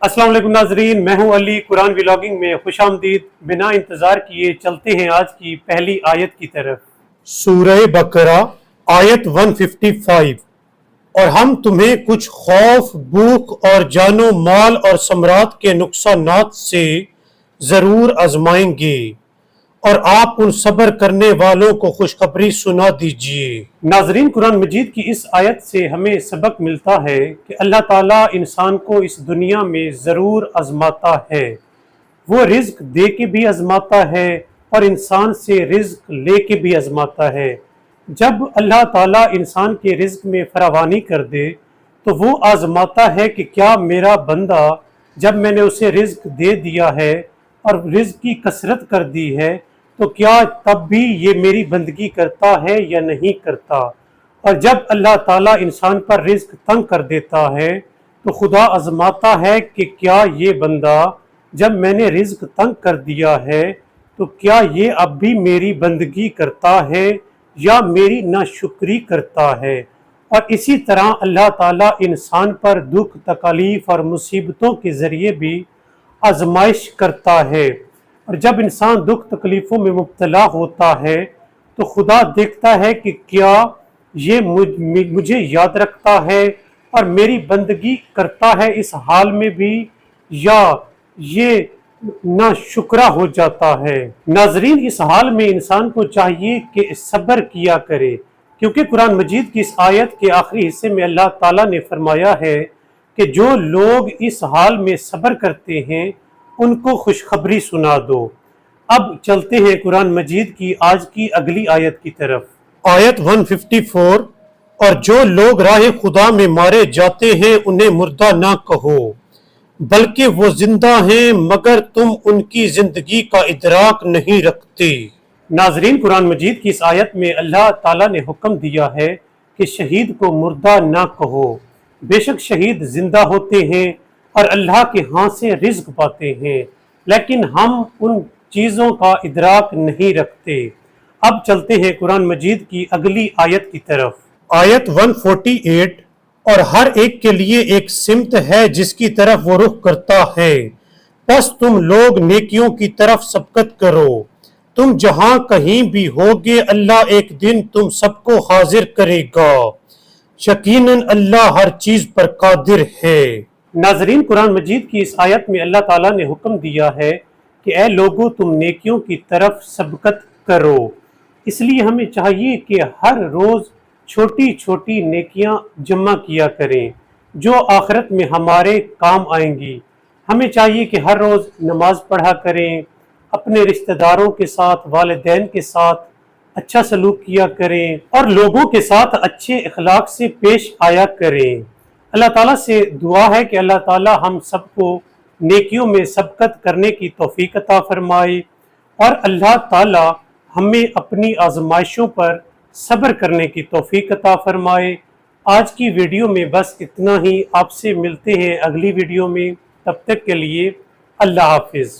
अस्सलाम वालेकुम नाजरीन, मैं हूं अली। कुरान व्लॉगिंग में खुश आमदीद। बिना इंतजार किए चलते हैं आज की पहली आयत की तरफ। सूरह बकरा आयत 155। और हम तुम्हें कुछ खौफ, भूख और जानो माल और समरात के नुकसानात से जरूर आजमाएंगे, और आप उन सब्र करने वालों को खुशखबरी सुना दीजिए। नाजरीन, कुरान मजीद की इस आयत से हमें सबक मिलता है कि अल्लाह ताला इंसान को इस दुनिया में ज़रूर आजमाता है। वो रिज्क दे के भी आजमाता है और इंसान से रिज्क ले के भी आजमाता है। जब अल्लाह ताला इंसान के रिज्क में फरावानी कर दे तो वो आजमाता है कि क्या मेरा बंदा, जब मैंने उसे रिज्क दे दिया है और रिज्क की कसरत कर दी है, तो क्या तब भी ये मेरी बंदगी करता है या नहीं करता। और जब अल्लाह ताला इंसान पर रिज्क तंग कर देता है तो खुदा आजमाता है कि क्या ये बंदा, जब मैंने रिज्क तंग कर दिया है, तो क्या ये अब भी मेरी बंदगी करता है या मेरी नाशुक्री करता है। और इसी तरह अल्लाह ताला इंसान पर दुख, तकलीफ और मुसीबतों के ज़रिए भी आजमाइश करता है। और जब इंसान दुख तकलीफ़ों में मुब्तला होता है तो खुदा देखता है कि क्या ये मुझे याद रखता है और मेरी बंदगी करता है इस हाल में भी, या ये नाशुक्रा हो जाता है। नाजरीन, इस हाल में इंसान को चाहिए कि सब्र किया करे, क्योंकि कुरान मजीद की इस आयत के आखिरी हिस्से में अल्लाह ताला ने फरमाया है कि जो लोग इस हाल में सब्र करते हैं उनको खुशखबरी सुना दो। अब चलते हैं कुरान मजीद की आज की अगली आयत की तरफ। आयत 154। और जो लोग राह खुदा में मारे जाते हैं उन्हें मुर्दा ना कहो, बल्कि वो जिंदा हैं, मगर तुम उनकी जिंदगी का इदराक नहीं रखते। नाजरीन, कुरान मजीद की इस आयत में अल्लाह ताला ने हुक्म दिया है कि शहीद को मुर्दा ना कहो। बेशक शहीद जिंदा होते हैं और अल्लाह के हाथ से रिज्क पाते हैं, लेकिन हम उन चीज़ों का इदराक नहीं रखते। अब चलते हैं कुरान मजीद की अगली आयत की तरफ। आयत 148। और हर एक के लिए एक सिमत है जिसकी तरफ वो रुख करता है, बस तुम लोग नेकियों की तरफ सबकत करो। तुम जहां कहीं भी होगे, अल्लाह एक दिन तुम सबको हाजिर करेगा। यकीनन अल्लाह हर चीज पर कादिर है। नाजरीन, कुरान मजीद की इस आयत में अल्लाह ताला ने हुक्म दिया है कि ए लोगों, तुम नेकियों की तरफ सबकत करो। इसलिए हमें चाहिए कि हर रोज़ छोटी छोटी नेकियां जमा किया करें जो आखिरत में हमारे काम आएंगी। हमें चाहिए कि हर रोज़ नमाज पढ़ा करें, अपने रिश्तेदारों के साथ, वालिदैन के साथ अच्छा सलूक किया करें और लोगों के साथ अच्छे अखलाक से पेश आया करें। अल्लाह ताला से दुआ है कि अल्लाह ताला हम सबको नेकियों में सबकत करने की तौफीक अता फरमाए और अल्लाह ताला हमें अपनी आजमाइशों पर सब्र करने की तौफीक अता फरमाए। आज की वीडियो में बस इतना ही। आपसे मिलते हैं अगली वीडियो में। तब तक के लिए अल्लाह हाफिज़।